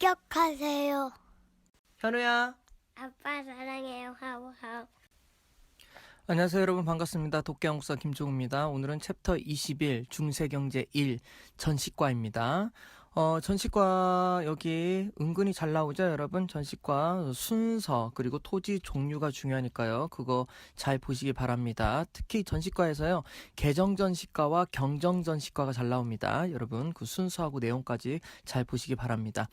합격하세요. 현우야. 아빠 사랑해요. 하우하우. 안녕하세요 여러분, 반갑습니다. 독계한국사 김종우입니다. 오늘은 챕터 21 중세경제 1 전시과입니다. 전시과 여기 은근히 잘 나오죠 여러분. 전시과 순서 그리고 토지 종류가 중요하니까요, 그거 잘 보시기 바랍니다. 특히 전시과에서요, 개정전시과와 경정전시과가 잘 나옵니다. 여러분 그 순서하고 내용까지 잘 보시기 바랍니다.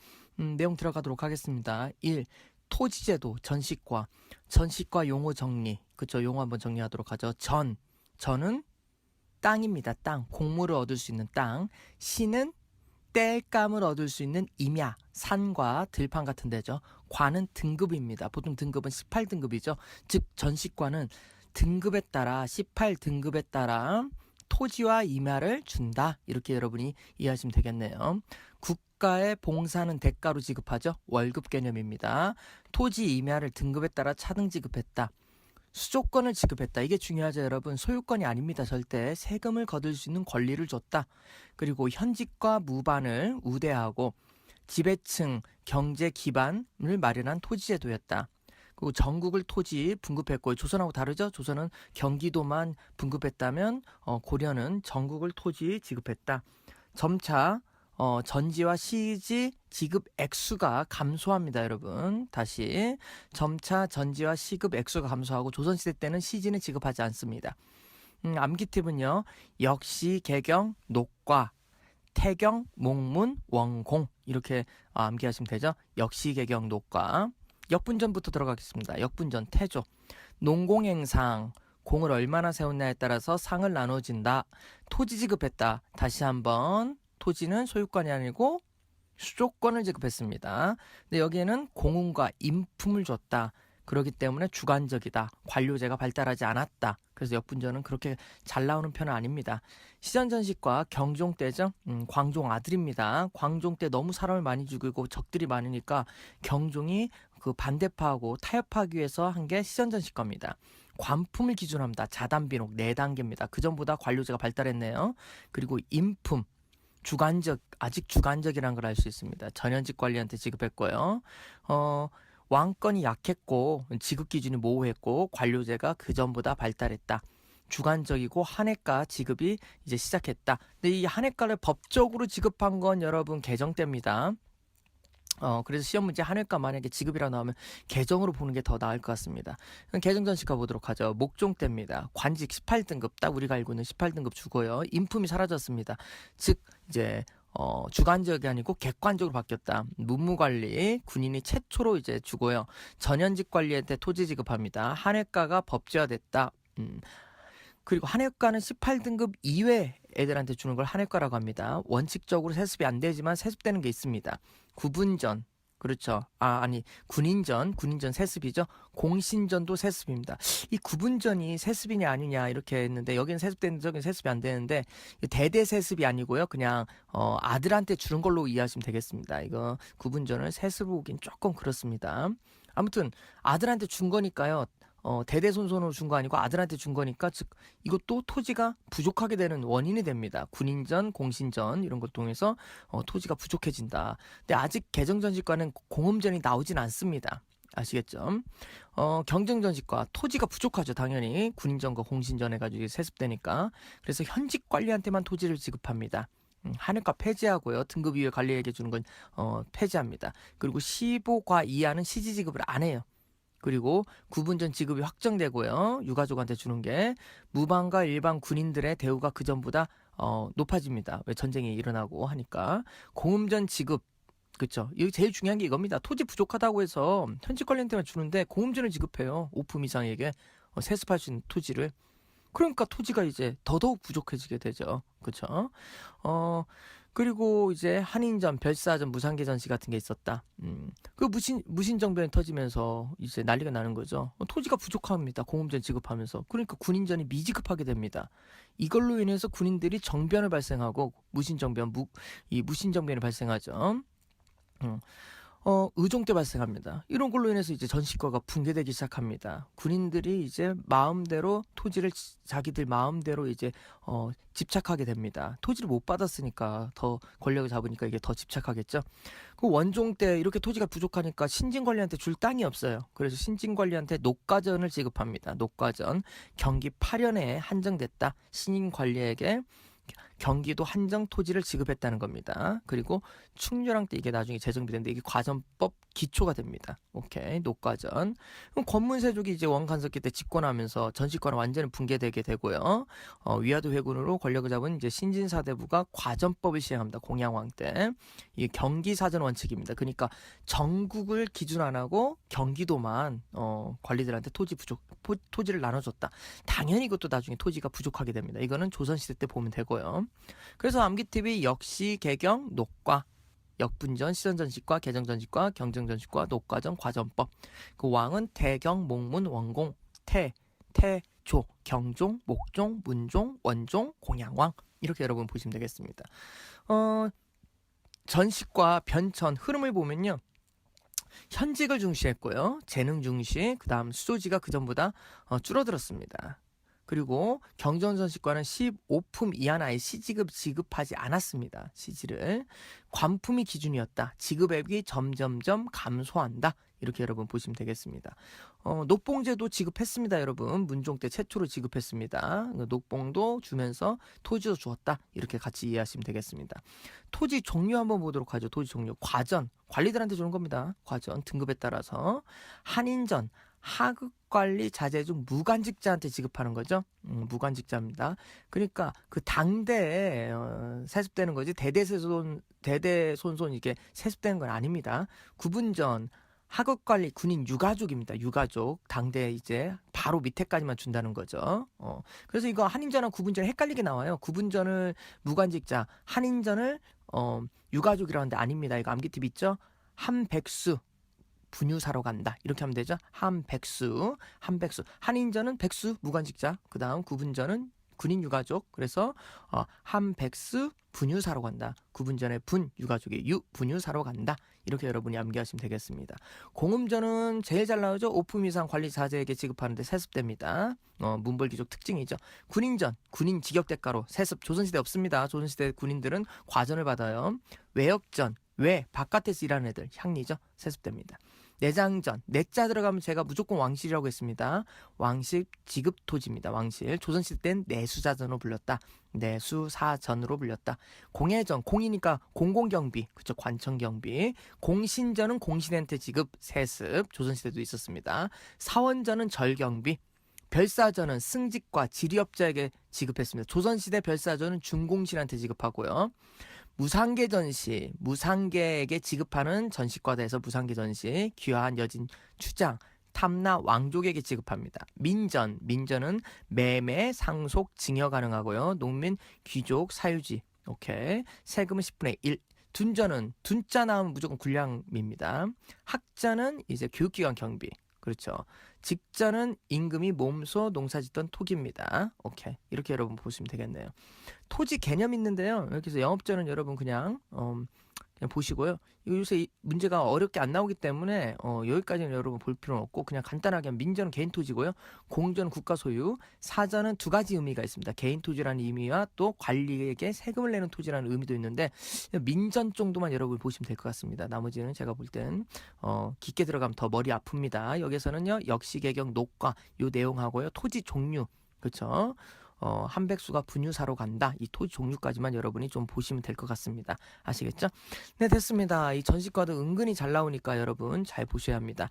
내용 들어가도록 하겠습니다. 1. 토지제도 전시과. 전시과 용어 정리. 그쵸, 용어 한번 정리하도록 하죠. 전은 땅입니다. 땅. 곡물을 얻을 수 있는 땅. 시는 땔감을 얻을 수 있는 임야, 산과 들판 같은 데죠. 과는 등급입니다. 보통 등급은 18등급이죠. 즉 전시과는 등급에 따라 18등급에 따라 토지와 임야를 준다. 이렇게 여러분이 이해하시면 되겠네요. 국가의 봉사는 대가로 지급하죠. 월급 개념입니다. 토지 임야를 등급에 따라 차등 지급했다. 수조권을 지급했다. 이게 중요하죠 여러분. 소유권이 아닙니다. 절대 세금을 거둘 수 있는 권리를 줬다. 그리고 현직과 무반을 우대하고 지배층 경제 기반을 마련한 토지제도였다. 그리고 전국을 토지 분급했고, 조선하고 다르죠. 조선은 경기도만 분급했다면 고려는 전국을 토지 지급했다. 점차 전지와 시지 지급 액수가 감소합니다 여러분. 다시 점차 전지와 시급 액수가 감소하고 조선시대 때는 시지는 지급하지 않습니다. 암기 팁은요, 역시 개경 녹과 태경 목문 원공 이렇게 암기하시면 되죠. 역시 개경 녹과. 역분전부터 들어가겠습니다. 역분전 태조. 농공행상, 공을 얼마나 세웠냐에 따라서 상을 나눠진다. 토지 지급했다. 다시 한번, 토지는 소유권이 아니고 수조권을 지급했습니다. 근데 여기에는 공운과 인품을 줬다. 그렇기 때문에 주관적이다. 관료제가 발달하지 않았다. 그래서 역분전은 그렇게 잘 나오는 편은 아닙니다. 시전전시과 경종 때죠. 광종 아들입니다. 광종 때 너무 사람을 많이 죽이고 적들이 많으니까 경종이 그 반대파하고 타협하기 위해서 한 게 시전전시과입니다. 관품을 기준으로 합니다. 자단비록 4단계입니다. 그 전보다 관료제가 발달했네요. 그리고 인품. 주관적, 아직 주관적이라는 걸 알 수 있습니다. 전현직 관리한테 지급했고요. 왕권이 약했고 지급 기준이 모호했고 관료제가 그 전보다 발달했다. 주관적이고 한해가 지급이 이제 시작했다. 근데 이 한해가를 법적으로 지급한 건 여러분 개정 때입니다. 그래서 시험 문제 한해가 만약에 지급이라 나오면 개정으로 보는 게 더 나을 것 같습니다. 개정 전시가 보도록 하죠. 목종 때입니다. 관직 18등급, 딱 우리가 알고 있는 18등급 주고요. 인품이 사라졌습니다. 즉 이제 주관적이 아니고 객관적으로 바뀌었다. 문무관리, 군인이 최초로 이제 주고요. 전현직 관리한테 토지 지급합니다. 한해가가 법제화됐다. 그리고 한해가는 18등급 이외 애들한테 주는 걸 한해가라고 합니다. 원칙적으로 세습이 안 되지만 세습되는 게 있습니다. 구분전, 그렇죠. 군인전 세습이죠. 공신전도 세습입니다. 이 구분전이 세습이냐 아니냐 이렇게 했는데, 여기는 세습되는데 저기는 세습이 안 되는데, 대대 세습이 아니고요. 그냥 아들한테 주는 걸로 이해하시면 되겠습니다. 이거 구분전을 세습으로 보긴 조금 그렇습니다. 아무튼 아들한테 준 거니까요. 대대손손으로 준 거 아니고 아들한테 준 거니까, 즉 이것도 토지가 부족하게 되는 원인이 됩니다. 군인전, 공신전 이런 걸 통해서 토지가 부족해진다. 근데 아직 개정전시과는 공음전이 나오진 않습니다. 아시겠죠? 경정전시과 토지가 부족하죠. 당연히 군인전과 공신전 해가지고 세습되니까. 그래서 현직 관리한테만 토지를 지급합니다. 한해가 폐지하고요. 등급 이외 관리에게 주는 건 폐지합니다. 그리고 15과 이하는 시지 지급을 안 해요. 그리고 구분전 지급이 확정되고요. 유가족한테 주는 게. 무방과 일반 군인들의 대우가 그 전보다 높아집니다. 왜? 전쟁이 일어나고 하니까. 공음전 지급, 그렇죠. 여기 제일 중요한 게 이겁니다. 토지 부족하다고 해서 현직 관리한테만 주는데 공음전을 지급해요. 5품 이상에게 세습할 수 있는 토지를. 그러니까 토지가 이제 더더욱 부족해지게 되죠. 그렇죠. 그리고 이제 한인전, 별사전, 무상계 전시 같은 게 있었다. 그 무신정변이 터지면서 이제 난리가 나는 거죠. 토지가 부족합니다. 공음전 지급하면서. 그러니까 군인전이 미지급하게 됩니다. 이걸로 인해서 군인들이 정변을 발생하고 무신정변이 발생하죠. 의종 때 발생합니다. 이런 걸로 인해서 이제 전시과가 붕괴되기 시작합니다. 군인들이 이제 마음대로 토지를 자기들 마음대로 이제 집착하게 됩니다. 토지를 못 받았으니까 더 권력을 잡으니까 이게 더 집착하겠죠. 그 원종 때 이렇게 토지가 부족하니까 신진관리한테 줄 땅이 없어요. 그래서 신진관리한테 녹과전을 지급합니다. 녹과전. 경기 8년에 한정됐다. 신인관리에게 경기도 한정 토지를 지급했다는 겁니다. 그리고 충렬왕 때 이게 나중에 재정비되는데 이게 과전법 기초가 됩니다. 오케이, 녹과전. 그럼 권문세족이 이제 원간섭기 때 집권하면서 전시권은 완전히 붕괴되게 되고요. 위화도 회군으로 권력을 잡은 이제 신진사대부가 과전법을 시행합니다. 공양왕 때. 이게 경기사전 원칙입니다. 그러니까 전국을 기준 안 하고 경기도만 관리들한테 토지를 나눠줬다. 당연히 이것도 나중에 토지가 부족하게 됩니다. 이거는 조선시대 때 보면 되고요. 그래서 암기TV 역시 개경, 녹과, 역분전, 시전전식과, 개정전식과, 경정전식과, 녹과전, 과전법. 그 왕은 태경, 목문, 원공, 태조, 경종, 목종, 문종, 원종, 공양왕. 이렇게 여러분 보시면 되겠습니다. 전식과 변천 흐름을 보면요. 현직을 중시했고요. 재능 중시, 그 다음 수조지가 그전보다 줄어들었습니다. 그리고 경전전식과는 15품 이하나의 시지급 지급하지 않았습니다. 시지를. 관품이 기준이었다. 지급액이 점점점 감소한다. 이렇게 여러분 보시면 되겠습니다. 녹봉제도 지급했습니다. 여러분. 문종 때 최초로 지급했습니다. 녹봉도 주면서 토지도 주었다. 이렇게 같이 이해하시면 되겠습니다. 토지 종류 한번 보도록 하죠. 토지 종류. 과전. 관리들한테 주는 겁니다. 과전. 등급에 따라서. 한인전. 하급관리 자재 중 무관직자한테 지급하는 거죠. 무관직자입니다. 그러니까 그 당대에 세습되는 거지 대대손손 이게 세습되는 건 아닙니다. 구분전 하급관리 군인 유가족입니다. 유가족 당대 이제 바로 밑에까지만 준다는 거죠. 그래서 이거 한인전과 구분전 헷갈리게 나와요. 구분전을 무관직자, 한인전을 유가족이라고 하는데 아닙니다. 이거 암기팁 있죠? 한백수 분유 사러 간다. 이렇게 하면 되죠. 한백수. 한인전은 백수 무관직자. 그 다음 구분전은 군인 유가족. 그래서 한백수 분유 사러 간다. 구분전의 분 유가족의 분유 사러 간다. 이렇게 여러분이 암기하시면 되겠습니다. 공음전은 제일 잘 나오죠. 5품 이상 관리 자재에게 지급하는데 세습됩니다. 문벌귀족 특징이죠. 군인전, 군인 직역대가로 세습. 조선시대 없습니다. 조선시대 군인들은 과전을 받아요. 외역전, 바깥에서 일하는 애들 향리죠. 세습됩니다. 내장전, 내자 들어가면 제가 무조건 왕실이라고 했습니다. 왕실 지급 토지입니다. 왕실. 조선시대 땐 내수자전으로 불렸다. 내수사전으로 불렸다. 공예전, 공이니까 공공경비, 그쵸, 관청경비. 공신전은 공신한테 지급, 세습. 조선시대도 있었습니다. 사원전은 절경비. 별사전은 승직과 지리업자에게 지급했습니다. 조선시대 별사전은 중공신한테 지급하고요. 무상계 전시, 무상계에게 지급하는 전시과대에서 무상계 전시, 귀화한 여진 추장, 탐나 왕족에게 지급합니다. 민전은 매매, 상속, 증여 가능하고요. 농민, 귀족, 사유지. 오케이. 세금은 10분의 1. 둔전은 둔자 나오면 무조건 군량입니다. 학자는 이제 교육기관 경비. 그렇죠. 직전은 임금이 몸소 농사짓던 토기입니다. 오케이. 이렇게 여러분 보시면 되겠네요. 토지 개념 있는데요. 여기서 영업전은 여러분 그냥 보시고요. 요새 문제가 어렵게 안 나오기 때문에 여기까지는 여러분 볼 필요는 없고 그냥 간단하게 민전은 개인 토지고요. 공전은 국가 소유. 사전은 두 가지 의미가 있습니다. 개인 토지라는 의미와 또 관리에게 세금을 내는 토지라는 의미도 있는데 민전 정도만 여러분 보시면 될 것 같습니다. 나머지는 제가 볼 땐 깊게 들어가면 더 머리 아픕니다. 여기서는요. 역시 개경 녹과 요 내용하고요. 토지 종류. 그렇죠? 한백수가 분유 사러 간다. 이 토지 종류까지만 여러분이 좀 보시면 될 것 같습니다. 아시겠죠? 네, 됐습니다. 이 전시과도 은근히 잘 나오니까 여러분 잘 보셔야 합니다.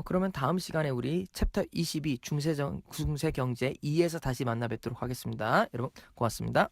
그러면 다음 시간에 우리 챕터 22 중세경제 2에서 다시 만나 뵙도록 하겠습니다. 여러분 고맙습니다.